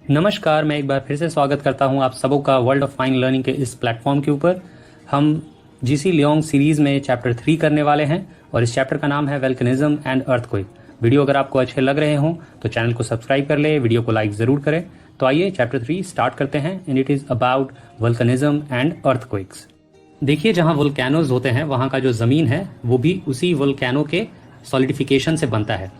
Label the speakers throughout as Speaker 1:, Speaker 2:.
Speaker 1: नमस्कार, मैं एक बार फिर से स्वागत करता हूं आप सबों का वर्ल्ड ऑफ फाइन लर्निंग के इस प्लेटफॉर्म के ऊपर। हम जीसी लियोंग सीरीज में चैप्टर 3 करने वाले हैं और इस चैप्टर का नाम है वोल्केनिज्म एंड अर्थक्वेक। वीडियो अगर आपको अच्छे लग रहे हों तो चैनल को सब्सक्राइब कर ले, वीडियो को लाइक ज़रूर करें। तो आइए चैप्टर 3 स्टार्ट करते हैं and it is about volcanism and earthquakes. देखिए, जहाँ वोल्केनोज होते हैं वहाँ का जो ज़मीन है वो भी उसी वोल्केनो के सॉलिडिफिकेशन से बनता है।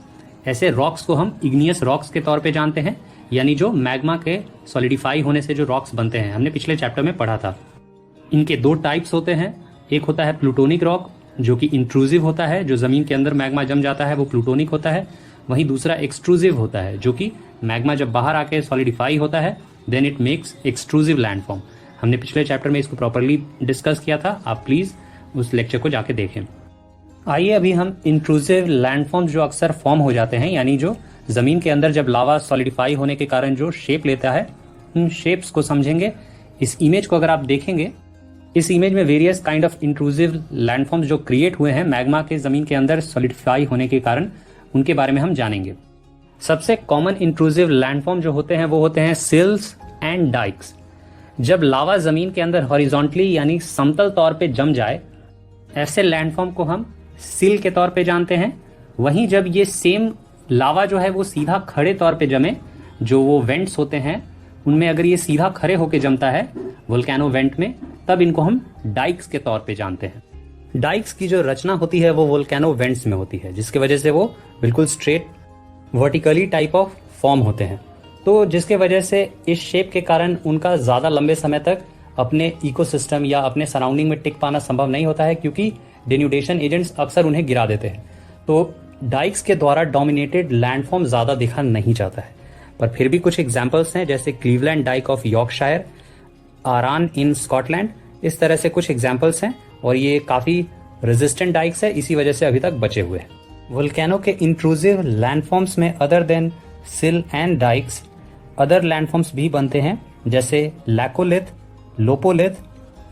Speaker 1: ऐसे रॉक्स को हम इग्नियस रॉक्स के तौर पे जानते हैं, यानी जो मैग्मा के सॉलिडिफाई होने से जो रॉक्स बनते हैं। हमने पिछले चैप्टर में पढ़ा था। इनके दो टाइप्स होते हैं। एक होता है प्लूटोनिक रॉक, जो कि इंट्रूसिव होता है, जो ज़मीन के अंदर मैग्मा जम जाता है वो प्लूटोनिक होता है। वहीं दूसरा एक्सट्रूसिव होता है, जो कि मैग्मा जब बाहर आके सॉलिडिफाई होता है then it makes extrusive landform. हमने पिछले चैप्टर में इसको प्रॉपरली डिस्कस किया था, आप प्लीज़ उस लेक्चर को जाके देखें। आइए अभी हम इंट्रूसिव लैंडफॉर्म्स जो अक्सर फॉर्म हो जाते हैं, यानी जो ज़मीन के अंदर जब लावा सॉलिडिफाई होने के कारण जो शेप लेता है, उन शेप्स को समझेंगे। इस इमेज को अगर आप देखेंगे, इस इमेज में various kind of intrusive landforms जो क्रिएट हुए हैं मैग्मा के ज़मीन के अंदर सॉलिडिफाई होने के कारण, उनके बारे में हम जानेंगे। सबसे कॉमन इंट्रूसिव लैंडफॉर्म जो होते हैं वो होते हैं सिल्स एंड डाइक्स। जब लावा ज़मीन के अंदर हॉरिजॉन्टली यानी समतल तौर पे जम जाए, ऐसे लैंडफॉर्म को हम सिल के तौर पे जानते हैं। वहीं जब ये सेम लावा जो है वो सीधा खड़े तौर पे जमे, जो वो वेंट्स होते हैं उनमें अगर ये सीधा खड़े होके जमता है वोल्केनो वेंट में, तब इनको हम डाइक्स के तौर पे जानते हैं। डाइक्स की जो रचना होती है वो वोल्केनो वेंट्स में होती है, जिसकी वजह से वो बिल्कुल straight vertically type of form होते हैं। तो जिसके वजह से इस शेप के कारण उनका ज़्यादा लंबे समय तक अपने इकोसिस्टम या अपने सराउंडिंग में टिक पाना संभव नहीं होता है, क्योंकि डेन्यूडेशन एजेंट्स अक्सर उन्हें गिरा देते हैं। तो डाइक्स के द्वारा डोमिनेटेड लैंडफॉर्म ज़्यादा देखा नहीं जाता है, पर फिर भी कुछ एग्जाम्पल्स हैं, जैसे Cleveland dyke of Yorkshire, Arran in Scotland. इस तरह से कुछ एग्जाम्पल्स हैं और ये काफ़ी रेजिस्टेंट डाइक्स है, इसी वजह से अभी तक बचे हुए हैं। वोल्केनो के इंट्रूसिव लैंडफॉर्म्स में other than sill and dykes other landforms भी बनते हैं, जैसे laccolith, lopolith,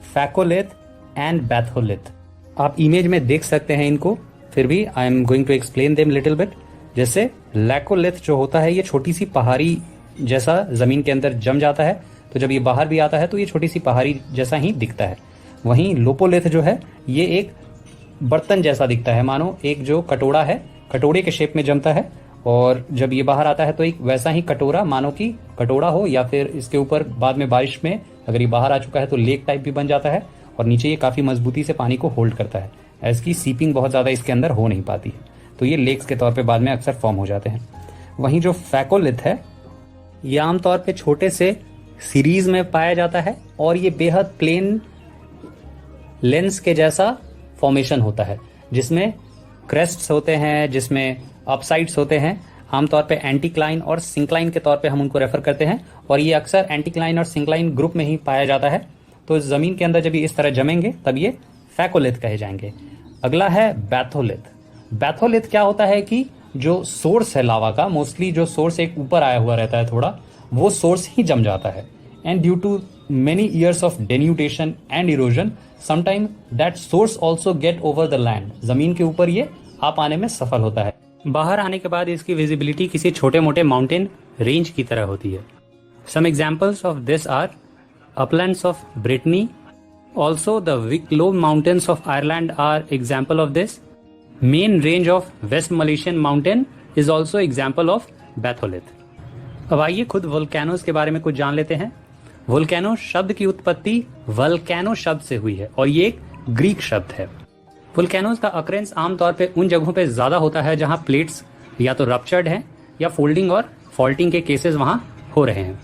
Speaker 1: phacolith and batholith. आप इमेज में देख सकते हैं इनको, फिर भी I am going to explain them little bit. जैसे लैकोलिथ जो होता है ये छोटी सी पहाड़ी जैसा जमीन के अंदर जम जाता है, तो जब ये बाहर भी आता है तो ये छोटी सी पहाड़ी जैसा ही दिखता है। वहीं लोपोलिथ जो है ये एक बर्तन जैसा दिखता है, मानो एक जो कटोरा है, कटोरे के शेप में जमता है, और जब ये बाहर आता है तो एक वैसा ही कटोरा, मानो कि कटोरा हो, या फिर इसके ऊपर बाद में बारिश में अगर ये बाहर आ चुका है तो लेक टाइप भी बन जाता है, और नीचे ये काफ़ी मजबूती से पानी को होल्ड करता है। इसकी सीपिंग बहुत ज़्यादा इसके अंदर हो नहीं पाती है, तो ये लेक्स के तौर पे बाद में अक्सर फॉर्म हो जाते हैं। वहीं जो फैकोलिथ है ये आमतौर पे छोटे से सीरीज में पाया जाता है, और ये बेहद प्लेन लेंस के जैसा फॉर्मेशन होता है, जिसमें क्रेस्ट्स होते हैं, जिसमें अपसाइड्स होते हैं। आमतौर पे एंटीक्लाइन और सिंक्लाइन के तौर पे हम उनको रेफर करते हैं, और ये अक्सर एंटीक्लाइन और सिंक्लाइन ग्रुप में ही पाया जाता है। तो ज़मीन के अंदर जब ये इस तरह जमेंगे तब ये फैकोलिथ कहे जाएंगे। अगला है बैथोलिथ। बैथोलिथ क्या होता है कि जो सोर्स है लावा का, मोस्टली जो सोर्स एक ऊपर आया हुआ रहता है थोड़ा, वो सोर्स ही जम जाता है, and due to many years of denudation and erosion sometime that source also get over the land. जमीन के ऊपर ये आ पाने में सफल होता है। बाहर आने के बाद इसकी विजिबिलिटी किसी छोटे मोटे माउंटेन रेंज की तरह होती है। Some examples of this are uplands of Brittany. Also, the Wicklow Mountains of Ireland are example of this. Main range of West Malaysian Mountain is also example of batholith. अब आइए खुद volcanoes के बारे में कुछ जान लेते हैं। वोल्केनो शब्द की उत्पत्ति वल्केनो शब्द से हुई है, और ये एक ग्रीक शब्द है। वोल्केनोज का अक्रेंस आमतौर पे उन जगहों पे ज़्यादा होता है जहाँ प्लेट्स या तो रप्चर्ड हैं या फोल्डिंग और फॉल्टिंग के केसेस वहाँ हो रहे हैं।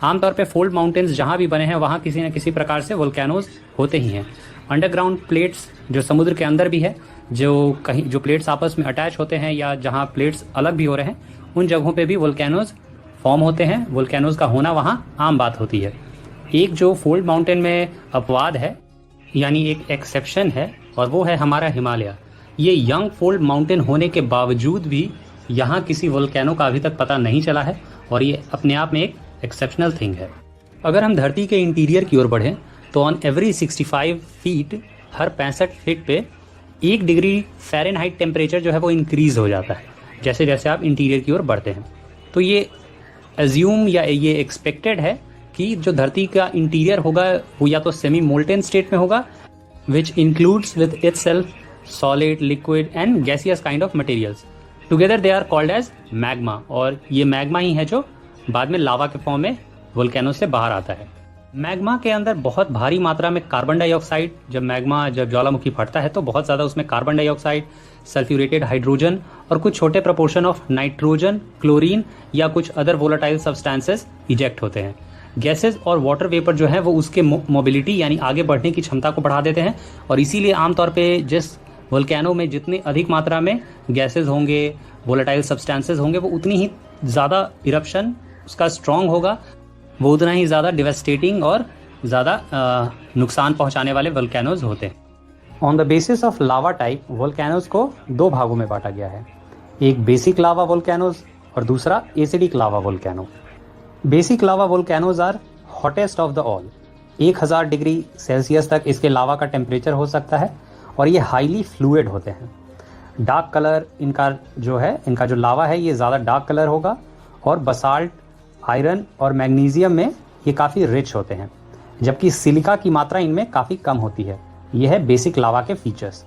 Speaker 1: आमतौर पे फोल्ड माउंटेन्स जहाँ भी बने हैं वहाँ किसी न किसी प्रकार से वोल्केनोज होते ही हैं। अंडरग्राउंड प्लेट्स जो समुद्र के अंदर भी है, जो प्लेट्स आपस में अटैच होते हैं या जहाँ प्लेट्स अलग भी हो रहे हैं, उन जगहों पे भी वोल्केनोज फॉर्म होते हैं। वोल्केनोज का होना वहाँ आम बात होती है। एक जो फोल्ड माउंटेन में अपवाद है, यानी एक एक्सेप्शन है, और वो है हमारा हिमालय। ये यंग फोल्ड माउंटेन होने के बावजूद भी यहाँ किसी वोल्केनो का अभी तक पता नहीं चला है, और ये अपने आप में एक एक्सेप्शनल थिंग है। अगर हम धरती के इंटीरियर की ओर बढ़ें तो on every 65 feet, her 65 feet पे 1 डिग्री फ़ारेनहाइट टेम्परेचर जो है वो इंक्रीज़ हो जाता है जैसे जैसे आप इंटीरियर की ओर बढ़ते हैं। तो ये एज्यूम या ये एक्सपेक्टेड है कि जो धरती का इंटीरियर होगा वो या तो सेमी मोल्टेन स्टेट में होगा, which includes with itself solid, liquid and gaseous kind of materials. Together they are called as magma, और ये मैग्मा ही है जो बाद में लावा के फॉर्म में वोल्केनो से बाहर आता है। मैग्मा के अंदर बहुत भारी मात्रा में कार्बन डाइऑक्साइड, जब ज्वालामुखी फटता है तो बहुत ज़्यादा उसमें कार्बन डाइऑक्साइड, सल्फ्यूरेटेड हाइड्रोजन और कुछ छोटे प्रोपोर्शन ऑफ नाइट्रोजन, क्लोरीन या कुछ अदर वोलेटाइल सब्सटेंसेस इजेक्ट होते हैं। गैसेस और वाटर वेपर जो है वो उसके मोबिलिटी यानी आगे बढ़ने की क्षमता को बढ़ा देते हैं, और इसीलिए आमतौर पे जिस वोल्केनो में जितनी अधिक मात्रा में गैसेस होंगे, वोलेटाइल सब्सटेंसेस होंगे, वो उतनी ही ज़्यादा इरप्शन उसका स्ट्रॉन्ग होगा, वो उतना ही ज़्यादा डिवेस्टेटिंग और ज़्यादा नुकसान पहुंचाने वाले वोल्केनोज होते हैं। On the basis of lava type volcanoes को दो भागों में बांटा गया है, एक बेसिक लावा वोल्केनोज और दूसरा acidic lava volcano. Basic lava volcanoes are hottest of the all. 1000 degree Celsius तक इसके लावा का टेम्परेचर हो सकता है, और ये हाईली फ्लूइड होते हैं। डार्क कलर इनका जो लावा है ये ज़्यादा डार्क कलर होगा, और बसाल्ट, आयरन और मैग्नीशियम में ये काफ़ी रिच होते हैं, जबकि सिलिका की मात्रा इनमें काफ़ी कम होती है। ये है बेसिक लावा के फीचर्स।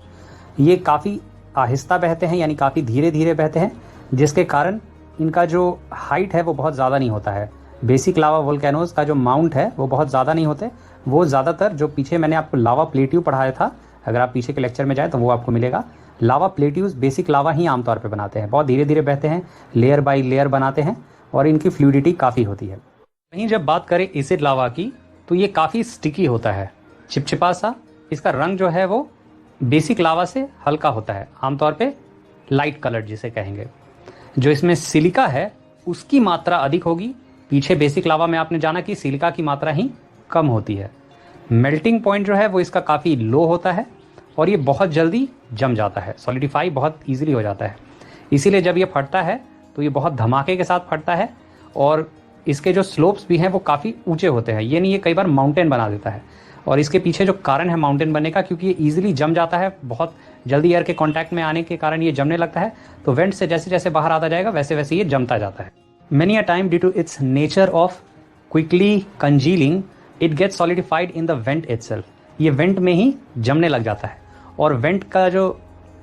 Speaker 1: ये काफ़ी आहिस्ता बहते हैं, यानी काफ़ी धीरे धीरे बहते हैं, जिसके कारण इनका जो हाइट है वो बहुत ज़्यादा नहीं होता है। बेसिक लावा वोल्केनोज का जो माउंट है वो बहुत ज़्यादा नहीं होते, वो ज़्यादातर जो पीछे मैंने आपको लावा प्लेट्यू पढ़ाया था, अगर आप पीछे के लेक्चर में जाए तो वो आपको मिलेगा। लावा प्लेट्यूज बेसिक लावा ही आमतौर पे बनाते हैं, बहुत धीरे धीरे बहते हैं, लेयर बाय लेयर बनाते हैं, और इनकी फ्लूइडिटी काफ़ी होती है। वहीं जब बात करें एसिड लावा की तो ये काफ़ी स्टिकी होता है, चिपचिपा सा। इसका रंग जो है वो बेसिक लावा से हल्का होता है, आमतौर पे लाइट कलर जिसे कहेंगे। जो इसमें सिलिका है उसकी मात्रा अधिक होगी। पीछे बेसिक लावा में आपने जाना कि सिलिका की मात्रा ही कम होती है। मेल्टिंग पॉइंट जो है वो इसका काफ़ी लो होता है, और ये बहुत जल्दी जम जाता है, सॉलिडिफाई बहुत ईजिली हो जाता है। इसीलिए जब ये फटता है तो ये बहुत धमाके के साथ फटता है, और इसके जो स्लोप्स भी हैं वो काफ़ी ऊंचे होते हैं। ये नहीं, ये कई बार माउंटेन बना देता है, और इसके पीछे जो कारण है माउंटेन बनने का, क्योंकि ये ईजिली जम जाता है, बहुत जल्दी एयर के कॉन्टैक्ट में आने के कारण ये जमने लगता है। तो वेंट से जैसे जैसे बाहर आता जाएगा वैसे वैसे ये जमता जाता है। Many a time due to its nature of quickly congealing it gets solidified in the vent itself. ये वेंट में ही जमने लग जाता है, और वेंट का जो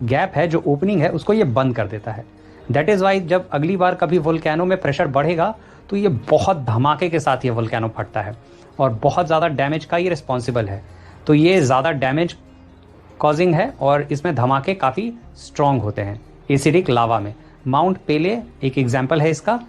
Speaker 1: गैप है, जो ओपनिंग है, उसको ये बंद कर देता है। दैट इज़ वाई जब अगली बार कभी वोल्केनो में प्रेशर बढ़ेगा तो ये बहुत धमाके के साथ ये वोल्केनो फटता है, और बहुत ज़्यादा डैमेज का ये रिस्पॉन्सिबल है। तो ये ज़्यादा डैमेज कॉजिंग है, और इसमें धमाके काफ़ी स्ट्रॉन्ग होते हैं एसिडिक लावा में। माउंट पेले एक एग्जाम्पल है इसका।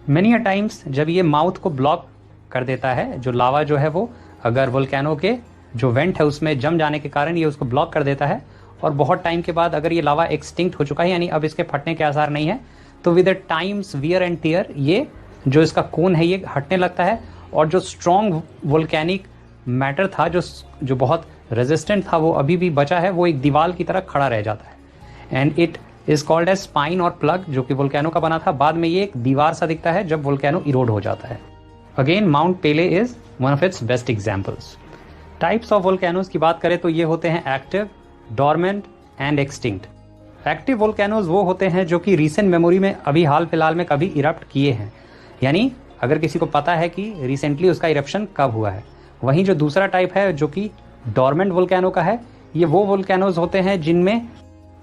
Speaker 1: मेनी अ टाइम्स जब ये माउथ को ब्लॉक कर देता है, जो लावा जो है वो अगर वोल्केनो के जो वेंट है उसमें जम जाने के कारण ये उसको ब्लॉक कर देता है, और बहुत टाइम के बाद अगर ये लावा एक्सटिंक्ट हो चुका है, यानी अब इसके फटने के आसार नहीं है, तो with the times wear and tear ये जो इसका कोन है ये हटने लगता है, और जो स्ट्रॉन्ग वोल्केनिक मैटर था, जो बहुत रेजिस्टेंट था, वो अभी भी बचा है, वो एक दीवार की तरह खड़ा रह जाता है। And it is called as spine और प्लग, जो कि वोल्केनो का बना था। बाद में ये एक दीवार सा दिखता है जब वोल्केनो इरोड हो जाता है। Again mount Pele is one of its best examples. Types of volcanoes की बात करें तो ये होते हैं active, dormant and extinct. Active volcanoes वो होते हैं जो कि रीसेंट मेमोरी में अभी हाल फिलहाल में कभी इरप्ट किए हैं, यानी अगर किसी को पता है कि रिसेंटली उसका इरप्शन कब हुआ है। वहीं जो दूसरा टाइप है जो कि डॉर्मेंट वोल्केनो का है, ये वो वोल्केनोज होते हैं जिनमें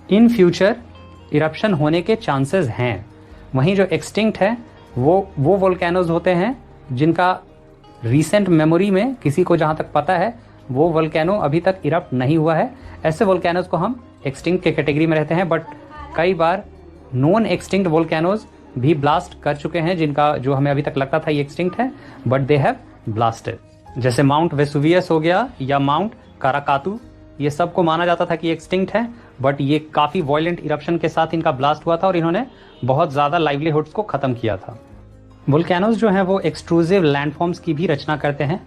Speaker 1: इन फ्यूचर इरप्शन होने के चांसेस हैं। वहीं जो एक्सटिंक्ट है वो वोल्केनोज होते हैं जिनका रीसेंट मेमोरी में किसी को जहाँ तक पता है वो वोल्केनो अभी तक इरप्ट नहीं हुआ है। ऐसे वोल्केनोज को हम एक्सटिंक्ट के कैटेगरी में रहते हैं, बट कई बार नॉन एक्सटिंक्ट वोल्केनोज भी ब्लास्ट कर चुके हैं, जिनका जो हमें अभी तक लगता था ये एक्सटिंक्ट है, बट दे हैव ब्लास्टेड। जैसे माउंट वेसुवियस हो गया या माउंट काराकातू, ये सब को माना जाता था कि एक्सटिंक्ट है, बट ये काफ़ी वॉयलेंट इरप्शन के साथ इनका ब्लास्ट हुआ था, और इन्होंने बहुत ज़्यादा लाइवलीहुड्स को ख़त्म किया था। वोल्केनोज जो हैं वो एक्सट्रूसिव लैंडफॉर्म्स की भी रचना करते हैं।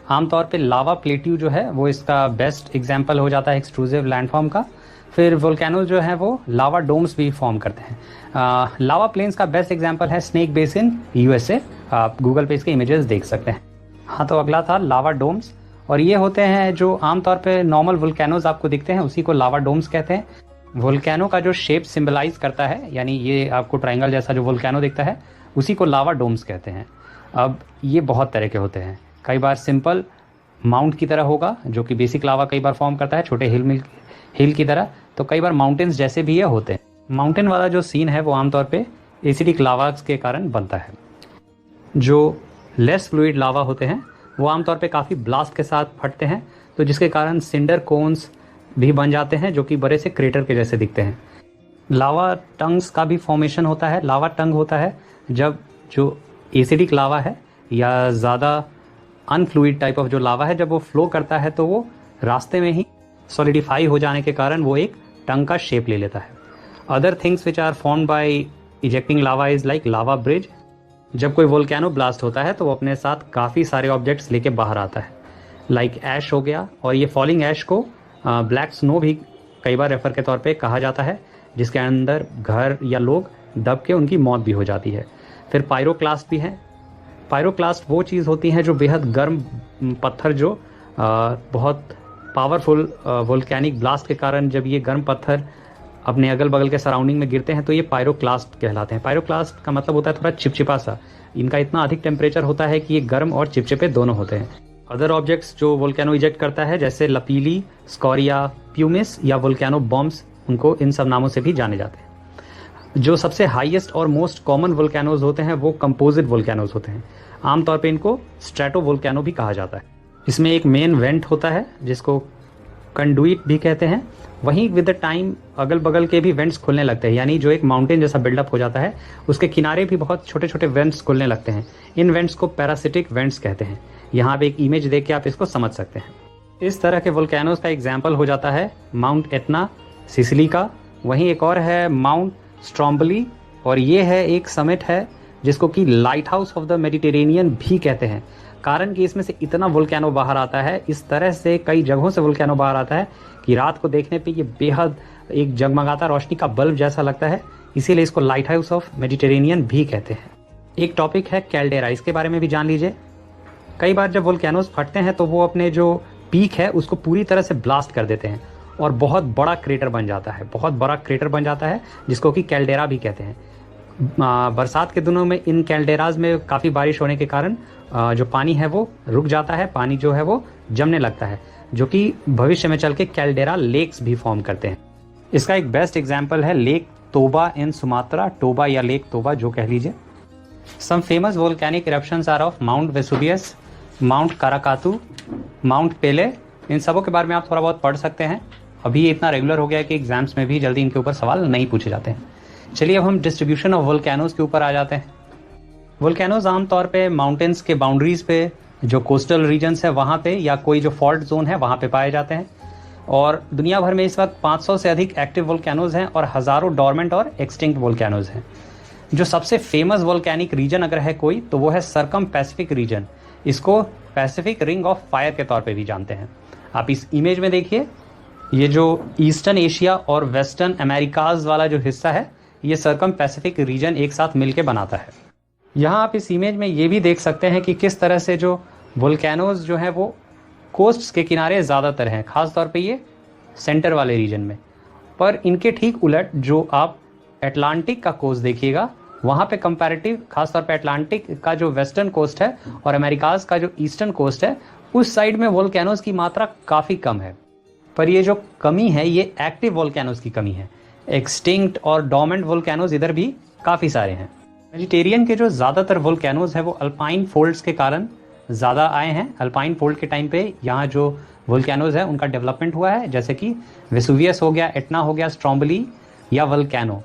Speaker 1: आमतौर पे लावा प्लेट्यू जो है वो इसका बेस्ट एग्जाम्पल हो जाता है एक्सट्रूसिव लैंडफॉर्म का। फिर वोल्केनोज जो है वो लावा डोम्स भी फॉर्म करते हैं। लावा प्लेन्स का बेस्ट एग्जाम्पल है स्नेक बेसिन यूएसए, आप गूगल पे इसके इमेजेस देख सकते हैं। हाँ, तो अगला था लावा डोम्स, और ये होते हैं जो आमतौर पे नॉर्मल वोल्केनोज आपको दिखते हैं उसी को लावा डोम्स कहते हैं। वोल्केनो का जो शेप सिंबलाइज करता है, यानी ये आपको ट्राइंगल जैसा जो वोल्केनो दिखता है उसी को लावा डोम्स कहते हैं। अब ये बहुत तरह के होते हैं, कई बार सिंपल माउंट की तरह होगा जो कि बेसिक लावा कई बार फॉर्म करता है, छोटे हिल की तरह, तो कई बार माउंटेन्स जैसे भी ये होते हैं। माउंटेन वाला जो सीन है वो आमतौर पे एसिडिक लावास के कारण बनता है। जो लेस फ्लूइड लावा होते हैं वो आमतौर पे काफ़ी ब्लास्ट के साथ फटते हैं, तो जिसके कारण सिंडर कोन्स भी बन जाते हैं जो कि बड़े से क्रेटर के जैसे दिखते हैं। लावा टंग्स का भी फॉर्मेशन होता है। लावा टंग होता है जब जो एसिडिक लावा है या ज़्यादा अनफ्लूइड टाइप ऑफ जो लावा है, जब वो फ्लो करता है तो वो रास्ते में ही सॉलिडिफाई हो जाने के कारण वो एक टंग का शेप ले लेता है। Other things which are formed by ejecting lava is like lava bridge. जब कोई वोल्केनो ब्लास्ट होता है तो वो अपने साथ काफ़ी सारे ऑब्जेक्ट्स लेके बाहर आता है, लाइक ऐश हो गया, और ये फॉलिंग ऐश को ब्लैक स्नो भी कई बार रेफर के तौर पे कहा जाता है, जिसके अंदर घर या लोग दब के उनकी मौत भी हो जाती है। फिर पायरोक्लास्ट भी हैं। पायरोक्लास्ट वो चीज़ होती हैं जो बेहद गर्म पत्थर, जो बहुत पावरफुल वोल्केनिक ब्लास्ट के कारण जब ये गर्म पत्थर अपने अगल बगल के सराउंडिंग में गिरते हैं तो ये पायरोक्लास्ट कहलाते हैं। पायरोक्लास्ट का मतलब होता है थोड़ा चिपचिपा सा। इनका इतना अधिक टेम्परेचर होता है कि ये गर्म और चिपचिपे दोनों होते हैं। अदर ऑब्जेक्ट्स जो वोल्केनो इजेक्ट करता है जैसे लपीली, स्कोरिया, प्यूमिस या वोल्केनो बॉम्ब्स, उनको इन सब नामों से भी जाने जाते हैं। जो सबसे हाईएस्ट और मोस्ट कॉमन वोल्केनोज होते हैं वो कंपोजिट वोल्केनोज होते हैं। आमतौर पे इनको स्ट्रेटो वोल्केनो भी कहा जाता है। इसमें एक मेन वेंट होता है जिसको कंडुइट भी कहते हैं। वहीं विद द टाइम अगल बगल के भी वेंट्स खुलने लगते हैं, यानी जो एक माउंटेन जैसा बिल्डअप हो जाता है उसके किनारे भी बहुत छोटे छोटे वेंट्स खुलने लगते हैं। इन वेंट्स को पैरासिटिक वेंट्स कहते हैं। यहाँ पे एक इमेज देख के आप इसको समझ सकते हैं। इस तरह के वोल्केनोज का एग्जाम्पल हो जाता है माउंट एटना सिसिली का। वहीं एक और है माउंट स्ट्रोम्बली, और ये है एक समिट है जिसको कि light house of the Mediterranean भी कहते हैं, कारण कि इसमें से इतना वोल्केनो बाहर आता है, इस तरह से कई जगहों से वोल्केनो बाहर आता है कि रात को देखने पे ये बेहद एक जगमगाता रोशनी का बल्ब जैसा लगता है, इसीलिए इसको लाइट हाउस ऑफ मेडिटेरेनियन भी कहते हैं। एक टॉपिक है कैल्डेरा, इसके बारे में भी जान लीजिए। कई बार जब वोल्केनोज फटते हैं तो वो अपने जो पीक है उसको पूरी तरह से ब्लास्ट कर देते हैं और बहुत बड़ा क्रेटर बन जाता है, बहुत बड़ा क्रेटर बन जाता है जिसको कि कैल्डेरा भी कहते हैं। बरसात के दिनों में इन कैल्डेराज में काफ़ी बारिश होने के कारण जो पानी है वो रुक जाता है, पानी जो है वो जमने लगता है, जो कि भविष्य में चल के कैल्डेरा लेक्स भी फॉर्म करते हैं। इसका एक बेस्ट एग्जाम्पल है lake Toba in Sumatra, Toba या लेक तोबा जो कह लीजिए। Some famous volcanic eruptions are of Mount Vesuvius, Mount Krakatoa, Mount Pele. इन सबों के बारे में आप थोड़ा बहुत पढ़ सकते हैं। अभी ये इतना रेगुलर हो गया है कि एग्जाम्स में भी जल्दी इनके ऊपर सवाल नहीं पूछे जाते हैं। चलिए अब हम डिस्ट्रीब्यूशन ऑफ वोल्केनोज के ऊपर आ जाते हैं। वोल्केनोज आमतौर पे माउंटेन्स के बाउंड्रीज पे, जो कोस्टल रीजन्स है वहाँ पे, या कोई जो फॉल्ट जोन है वहाँ पे पाए जाते हैं। और दुनिया भर में इस वक्त 500 से अधिक एक्टिव वोल्केनोज हैं और हज़ारों डॉर्मेंट और एक्सटिंक्ट वोल्केनोज हैं। जो सबसे फेमस वोल्केनिक रीजन अगर है कोई तो वो है सरकम पैसिफिक रीजन। इसको पैसिफिक रिंग ऑफ फायर के तौर पे भी जानते हैं। आप इस इमेज में देखिए, ये जो ईस्टर्न एशिया और वेस्टर्न अमेरिकाज वाला जो हिस्सा है ये सरकम पैसिफिक रीजन एक साथ मिलके बनाता है। यहाँ आप इस इमेज में ये भी देख सकते हैं कि किस तरह से जो वोल्केनोज जो हैं वो कोस्ट्स के किनारे ज़्यादातर हैं, खास तौर पे ये सेंटर वाले रीजन में। पर इनके ठीक उलट जो आप अटलांटिक का कोस्ट देखिएगा वहाँ पे कंपैरेटिव, खासतौर पे अटलांटिक का जो वेस्टर्न कोस्ट है और अमेरिकाज का जो ईस्टर्न कोस्ट है, उस साइड में वोल्केनोज की मात्रा काफ़ी कम है। पर ये जो कमी है ये एक्टिव वोल्केनोज की कमी है। एक्सटिंक्ट और डोमेंट वोल्केनोज इधर भी काफ़ी सारे हैं। मेडिटेरियन के जो ज़्यादातर वोल्केनोज हैं वो अल्पाइन फोल्ड्स के कारण ज़्यादा आए हैं। अल्पाइन फोल्ड के टाइम पे यहाँ जो वोल्केनोज है उनका डेवलपमेंट हुआ है, जैसे कि वेसुवियस हो गया, एटना हो गया, स्ट्रोम्बली या वोल्केनो।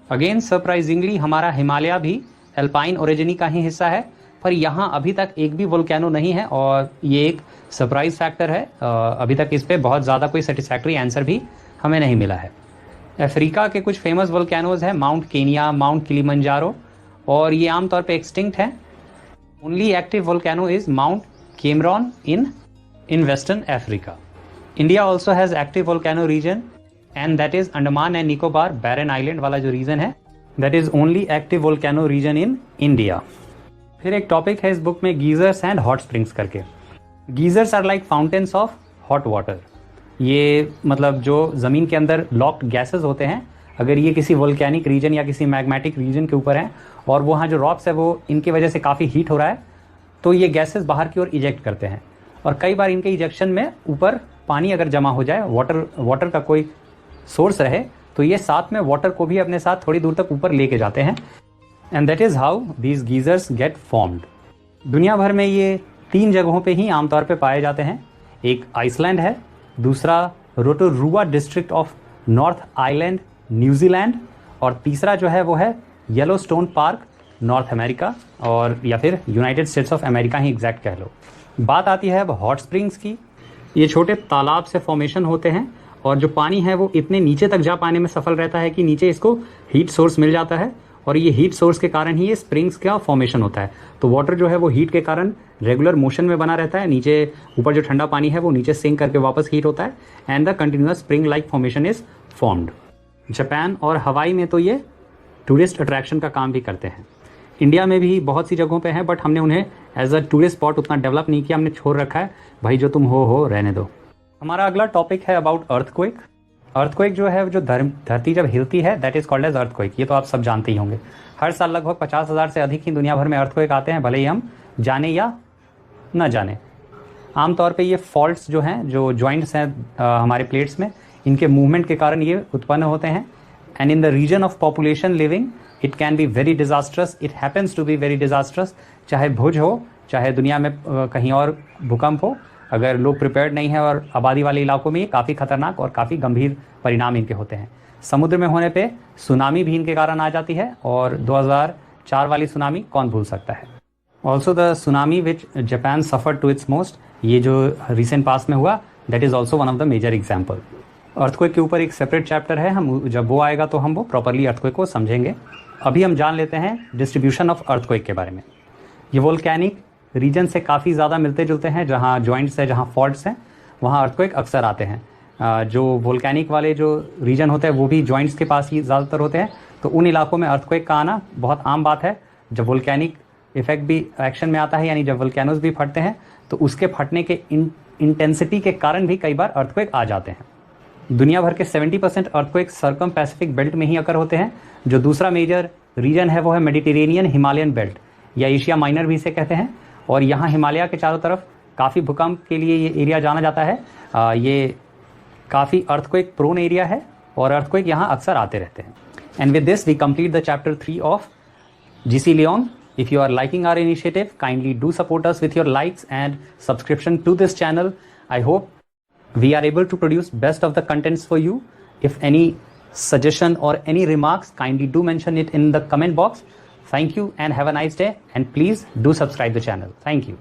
Speaker 1: अगेन सरप्राइजिंगली हमारा हिमालय भी अल्पाइन ओरिजिनी का ही हिस्सा है, पर यहाँ अभी तक एक भी वोल्केनो नहीं है और ये एक सरप्राइज फैक्टर है। अभी तक इस पर बहुत ज़्यादा कोई सेटिस्फैक्ट्री आंसर भी हमें नहीं मिला है। अफ्रीका के कुछ फेमस वोल्केनोज हैं माउंट केनिया, माउंट किलिमंजारो, और ये आमतौर पे एक्सटिंक्ट हैं। Only active volcano is Mount Cameroon in western Africa. India also has active volcano region and that is Andaman and Nicobar Barren Island वाला जो रीजन है, that is only active volcano region in India. फिर एक topic है इस book में geysers and hot springs करके। Geysers are like fountains of hot water. ये मतलब जो ज़मीन के अंदर लॉक्ड गैसेस होते हैं, अगर ये किसी वोल्केनिक रीजन या किसी मैग्मेटिक रीजन के ऊपर है और वहाँ जो रॉक्स है वो इनकी वजह से काफ़ी हीट हो रहा है, तो ये गैसेस बाहर की ओर इजेक्ट करते हैं। और कई बार इनके इजेक्शन में ऊपर पानी अगर जमा हो जाए, वाटर का कोई सोर्स रहे, तो ये साथ में वाटर को भी अपने साथ थोड़ी दूर तक ऊपर लेके जाते हैं। And that is how these geysers get formed. दुनिया भर में ये 3 जगहों पे ही आमतौर पे पाए जाते हैं। एक आइसलैंड है, दूसरा Rotorua district of north island New Zealand, और तीसरा जो है वो है येलोस्टोन पार्क नॉर्थ अमेरिका, और या फिर United states of America he exact कह लो। बात आती है अब हॉट स्प्रिंग्स की। ये छोटे तालाब से फॉर्मेशन होते हैं और जो पानी है वो इतने नीचे तक जा पाने में सफल रहता है कि नीचे इसको हीट सोर्स मिल जाता है, और ये हीट सोर्स के कारण ही ये स्प्रिंग्स का फॉर्मेशन होता है। तो वाटर जो है वो हीट के कारण रेगुलर मोशन में बना रहता है, नीचे ऊपर जो ठंडा पानी है वो नीचे सिंक करके वापस हीट होता है, and the continuous spring like formation is formed. Japan और हवाई में तो ये टूरिस्ट अट्रैक्शन का काम भी करते हैं। इंडिया में भी बहुत सी जगहों पे हैं, बट हमने उन्हें एज अ टूरिस्ट स्पॉट उतना डेवलप नहीं किया, हमने छोड़ रखा है, भाई जो तुम हो रहने दो। हमारा अगला टॉपिक है अबाउट अर्थक्वेक। अर्थक्वेक जो है, जो धरती जब हिलती है, that is called as earthquake. ये तो आप सब जानते ही होंगे। हर साल लगभग 50,000 से अधिक ही दुनिया भर में अर्थक्वेक आते हैं, भले ही हम जाने या न जाने। आमतौर पे ये फॉल्ट्स जो हैं, जो जॉइंट्स हैं हमारे प्लेट्स में, इनके मूवमेंट के कारण ये उत्पन्न होते हैं। And in the region of population living it can be very disastrous, it happens to be very disastrous. चाहे भुज हो, चाहे दुनिया में कहीं और भूकंप हो, अगर लोग प्रिपेयर्ड नहीं है और आबादी वाले इलाकों में ये काफ़ी खतरनाक और काफ़ी गंभीर परिणाम इनके होते हैं। समुद्र में होने पे सुनामी भी इनके कारण आ जाती है, और 2004 वाली सुनामी कौन भूल सकता है। Also the tsunami which Japan suffered to its most, ये जो रिसेंट पास में हुआ, that is also one of the major example. Earthquake के ऊपर एक सेपरेट चैप्टर है, हम जब वो आएगा तो हम वो प्रॉपरली अर्थक्वेक को समझेंगे। अभी हम जान लेते हैं डिस्ट्रीब्यूशन ऑफ अर्थक्वेक के बारे में। ये वोल्केनिक रीजन से काफ़ी ज़्यादा मिलते जुलते हैं। जहाँ जॉइंट्स है, जहाँ फॉल्ट्स हैं, वहाँ अर्थक्वेक अक्सर आते हैं। जो वोल्केनिक वाले जो रीजन होते हैं वो भी जॉइंट्स के पास ही ज़्यादातर होते हैं, तो उन इलाकों में अर्थक्वेक का आना बहुत आम बात है। जब वोल्केनिक इफेक्ट भी एक्शन में आता है, यानी जब वोल्केनोज भी फटते हैं, तो उसके फटने के इंटेंसिटी के कारण भी कई बार अर्थक्वेक आ जाते हैं। दुनिया भर के 70% अर्थक्वेक सर्कम पैसिफिक बेल्ट में ही अकर होते हैं। जो दूसरा मेजर रीजन है वो है मेडिटेरेनियन हिमालयन बेल्ट, या एशिया माइनर भी इसे कहते हैं, और यहाँ हिमालय के चारों तरफ काफ़ी भूकंप के लिए ये एरिया जाना जाता है। ये काफ़ी अर्थक्वेक प्रोन एरिया है, और अर्थक्वेक यहाँ अक्सर आते रहते हैं। And with this we complete the chapter 3 of GC Leong. If you are liking our initiative, kindly do support us with your likes and subscription to this channel. I hope we are able to produce best of the contents for you. If any suggestion or any remarks, kindly do mention it in the comment box. Thank you and have a nice day, and please do subscribe the channel. Thank you.